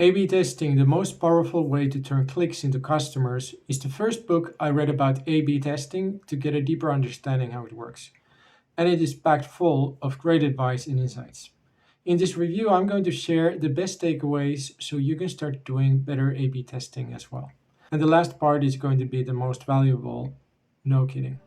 A/B testing, the most powerful way to turn clicks into customers, is the first book I read about A/B testing to get a deeper understanding how it works. And it is packed full of great advice and insights. In this review, I'm going to share the best takeaways so you can start doing better A/B testing as well. And the last part is going to be the most valuable, no kidding.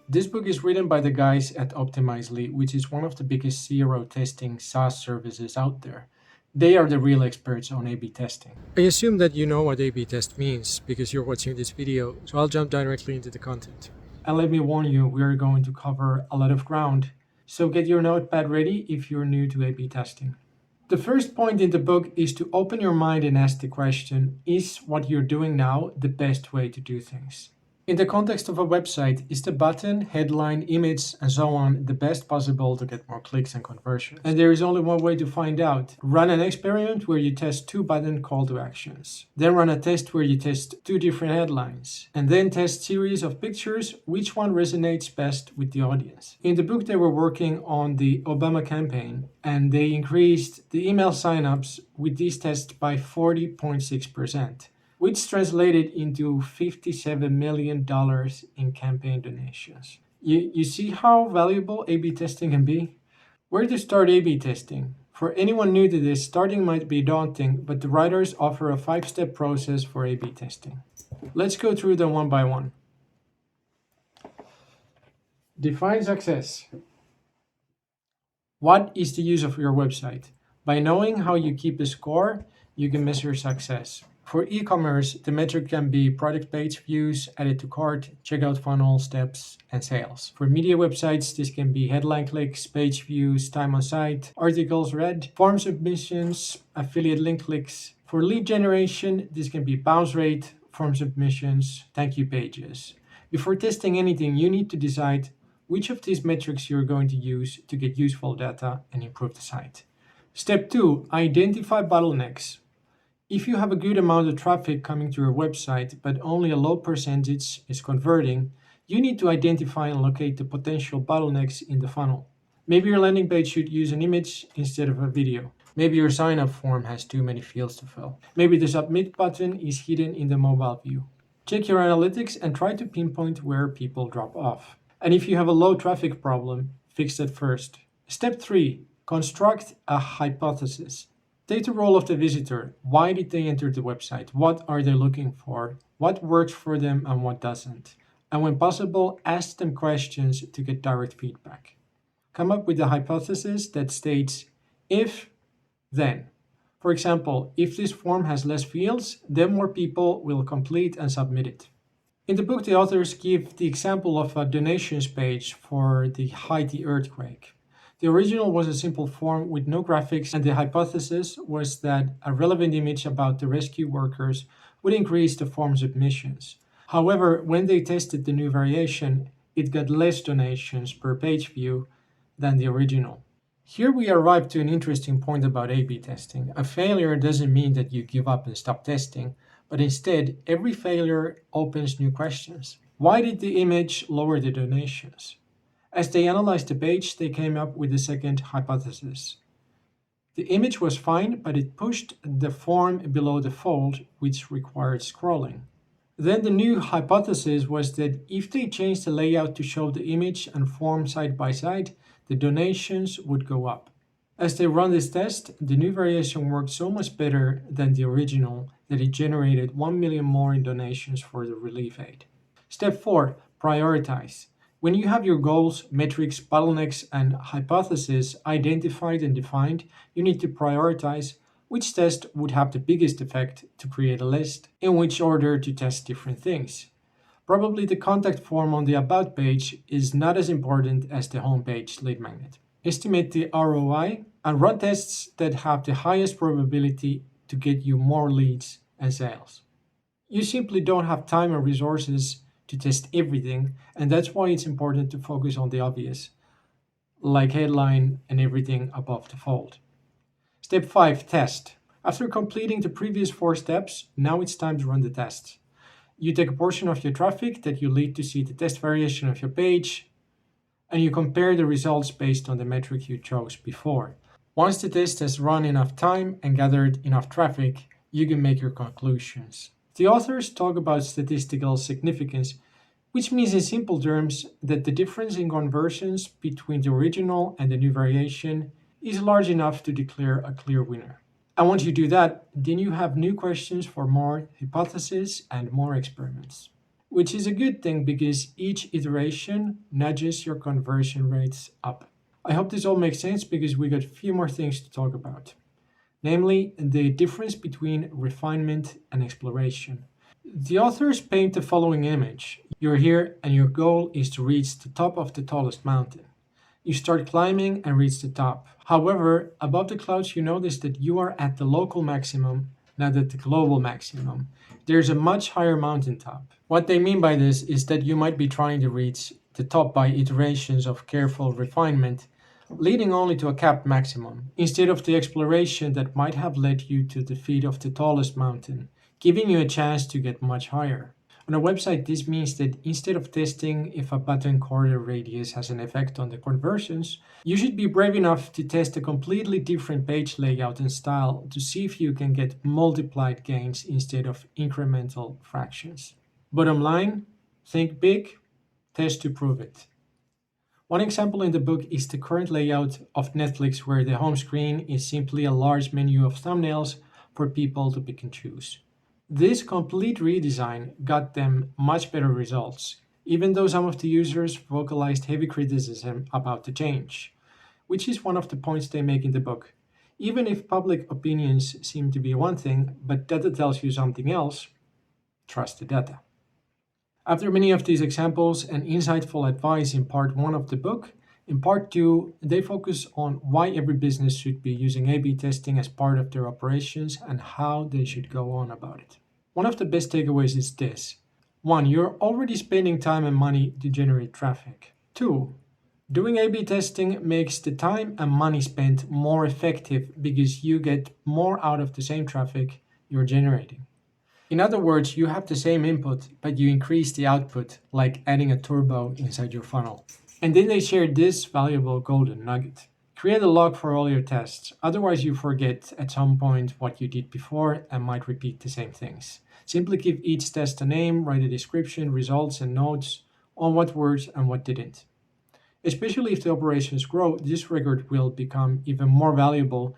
This book is written by the guys at Optimizely, which is one of the biggest CRO testing SaaS services out there. They are the real experts on A/B testing. I assume that you know what A/B test means because you're watching this video, so I'll jump directly into the content. And let me warn you, we are going to cover a lot of ground, so get your notepad ready if you're new to A/B testing. The first point in the book is to open your mind and ask the question, is what you're doing now the best way to do things? In the context of a website, is the button, headline, image, and so on the best possible to get more clicks and conversions? And there is only one way to find out. Run an experiment where you test 2 button call to actions. Then run a test where you test 2 different headlines. And then test series of pictures, which one resonates best with the audience. In the book, they were working on the Obama campaign, and they increased the email signups with these tests by 40.6%. Which translated into $57 million in campaign donations. You see how valuable A/B testing can be? Where to start A/B testing? For anyone new to this, starting might be daunting, but the writers offer a 5-step process for A/B testing. Let's go through them one by one. Define success. What is the use of your website? By knowing how you keep a score, you can measure success. For e-commerce, the metric can be product page views, added to cart, checkout funnel, steps, and sales. For media websites, this can be headline clicks, page views, time on site, articles read, form submissions, affiliate link clicks. For lead generation, this can be bounce rate, form submissions, thank you pages. Before testing anything, you need to decide which of these metrics you're going to use to get useful data and improve the site. Step 2, identify bottlenecks. If you have a good amount of traffic coming to your website, but only a low percentage is converting, you need to identify and locate the potential bottlenecks in the funnel. Maybe your landing page should use an image instead of a video. Maybe your sign-up form has too many fields to fill. Maybe the submit button is hidden in the mobile view. Check your analytics and try to pinpoint where people drop off. And if you have a low traffic problem, fix that first. Step 3, construct a hypothesis. Take the role of the visitor. Why did they enter the website? What are they looking for? What works for them and what doesn't? And when possible, ask them questions to get direct feedback. Come up with a hypothesis that states if, then. For example, if this form has less fields, then more people will complete and submit it. In the book, the authors give the example of a donations page for the Haiti earthquake. The original was a simple form with no graphics, and the hypothesis was that a relevant image about the rescue workers would increase the form submissions. However, when they tested the new variation, it got less donations per page view than the original. Here we arrive to an interesting point about A/B testing. A failure doesn't mean that you give up and stop testing, but instead, every failure opens new questions. Why did the image lower the donations? As they analyzed the page, they came up with a second hypothesis. The image was fine, but it pushed the form below the fold, which required scrolling. Then the new hypothesis was that if they changed the layout to show the image and form side by side, the donations would go up. As they run this test, the new variation worked so much better than the original that it generated 1 million more in donations for the relief aid. Step 4, prioritize. When you have your goals, metrics, bottlenecks, and hypotheses identified and defined, you need to prioritize which test would have the biggest effect to create a list, in which order to test different things. Probably the contact form on the About page is not as important as the homepage lead magnet. Estimate the ROI and run tests that have the highest probability to get you more leads and sales. You simply don't have time and resources to test everything, and that's why it's important to focus on the obvious, like headline and everything above the fold. Step 5, test. After completing the previous 4 steps, now it's time to run the tests. You take a portion of your traffic that you lead to see the test variation of your page, and you compare the results based on the metric you chose before. Once the test has run enough time and gathered enough traffic, you can make your conclusions. The authors talk about statistical significance, which means in simple terms that the difference in conversions between the original and the new variation is large enough to declare a clear winner. And once you do that, then you have new questions for more hypotheses and more experiments, which is a good thing because each iteration nudges your conversion rates up. I hope this all makes sense because we got a few more things to talk about, namely the difference between refinement and exploration. The authors paint the following image. You're here and your goal is to reach the top of the tallest mountain. You start climbing and reach the top. However, above the clouds, you notice that you are at the local maximum, not at the global maximum. There's a much higher mountaintop. What they mean by this is that you might be trying to reach the top by iterations of careful refinement, leading only to a capped maximum, instead of the exploration that might have led you to the feet of the tallest mountain, giving you a chance to get much higher. On a website, this means that instead of testing if a button corridor radius has an effect on the conversions, you should be brave enough to test a completely different page layout and style to see if you can get multiplied gains instead of incremental fractions. Bottom line, think big, test to prove it. One example in the book is the current layout of Netflix, where the home screen is simply a large menu of thumbnails for people to pick and choose. This complete redesign got them much better results, even though some of the users vocalized heavy criticism about the change, which is one of the points they make in the book. Even if public opinions seem to be one thing, but data tells you something else, trust the data. After many of these examples and insightful advice in part 1 of the book, in part 2, they focus on why every business should be using A B testing as part of their operations and how they should go on about it. One of the best takeaways is this: 1. You're already spending time and money to generate traffic. 2. Doing A B testing makes the time and money spent more effective because you get more out of the same traffic you're generating. In other words, you have the same input, but you increase the output, like adding a turbo inside your funnel. And then they share this valuable golden nugget. Create a log for all your tests, otherwise, you forget at some point what you did before and might repeat the same things. Simply give each test a name, write a description, results, and notes on what worked and what didn't. Especially if the operations grow, this record will become even more valuable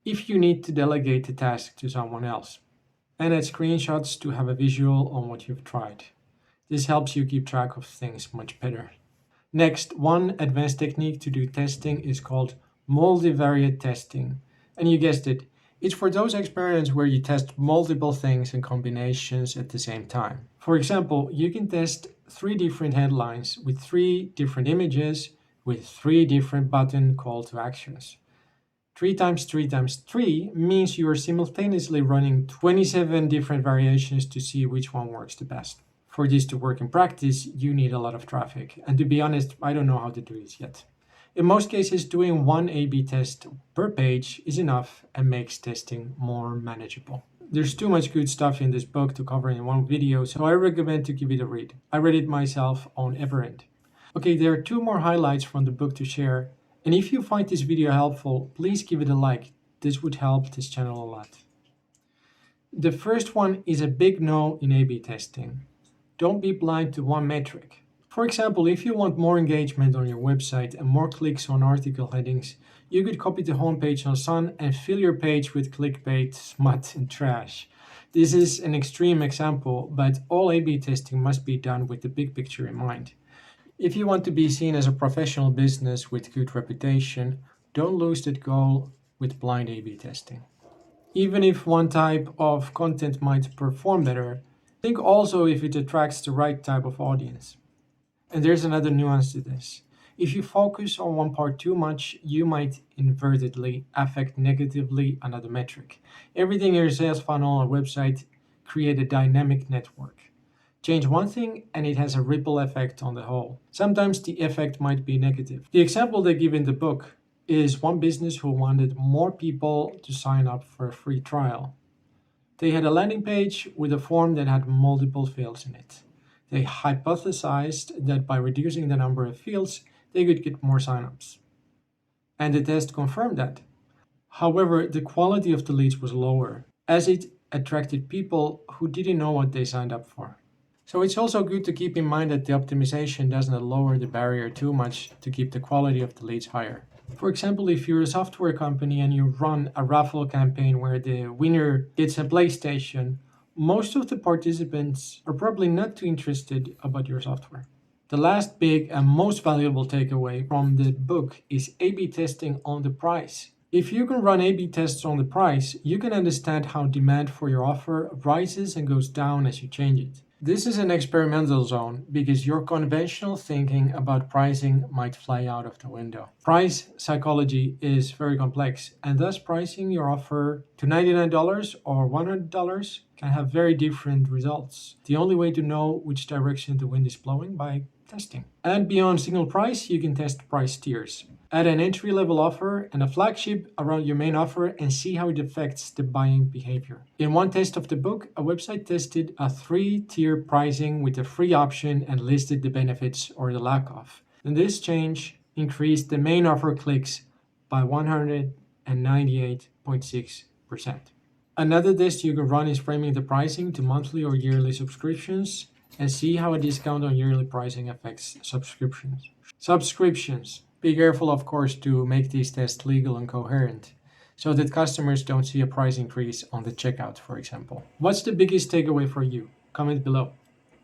if you need to delegate the task to someone else. And add screenshots to have a visual on what you've tried. This helps you keep track of things much better. Next, one advanced technique to do testing is called multivariate testing. And you guessed it, it's for those experiments where you test multiple things and combinations at the same time. For example, you can test 3 different headlines with 3 different images with 3 different button call to actions. 3 times 3 times 3 means you are simultaneously running 27 different variations to see which one works the best. For this to work in practice, you need a lot of traffic. And to be honest, I don't know how to do this yet. In most cases, doing one A/B test per page is enough and makes testing more manageable. There's too much good stuff in this book to cover in one video, so I recommend to give it a read. I read it myself on Everend. Okay, there are 2 more highlights from the book to share. And if you find this video helpful, please give it a like. This would help this channel a lot. The first one is a big no in A/B testing. Don't be blind to one metric. For example, if you want more engagement on your website and more clicks on article headings, you could copy the homepage on Sun and fill your page with clickbait, smut, and trash. This is an extreme example, but all A/B testing must be done with the big picture in mind. If you want to be seen as a professional business with good reputation, don't lose that goal with blind A/B testing. Even if one type of content might perform better, think also if it attracts the right type of audience. And there's another nuance to this. If you focus on one part too much, you might inadvertently affect negatively another metric. Everything in your sales funnel or website create a dynamic network. Change one thing and it has a ripple effect on the whole. Sometimes the effect might be negative. The example they give in the book is one business who wanted more people to sign up for a free trial. They had a landing page with a form that had multiple fields in it. They hypothesized that by reducing the number of fields, they could get more signups. and the test confirmed that. However, the quality of the leads was lower, as it attracted people who didn't know what they signed up for. So it's also good to keep in mind that the optimization does not lower the barrier too much to keep the quality of the leads higher. For example, if you're a software company and you run a raffle campaign where the winner gets a PlayStation, most of the participants are probably not too interested about your software. The last big and most valuable takeaway from the book is A B testing on the price. If you can run A B tests on the price, you can understand how demand for your offer rises and goes down as you change it. This is an experimental zone because your conventional thinking about pricing might fly out of the window. Price psychology is very complex, and thus pricing your offer to $99 or $100 can have very different results. The only way to know which direction the wind is blowing by testing. And beyond single price, you can test price tiers. Add an entry level offer and a flagship around your main offer and see how it affects the buying behavior. In one test of the book, a website tested a 3-tier pricing with a free option and listed the benefits or the lack of. And this change increased the main offer clicks by 198.6%. Another test you can run is framing the pricing to monthly or yearly subscriptions and see how a discount on yearly pricing affects subscriptions. Subscriptions. Be careful, of course, to make these tests legal and coherent so that customers don't see a price increase on the checkout, for example. What's the biggest takeaway for you? Comment below.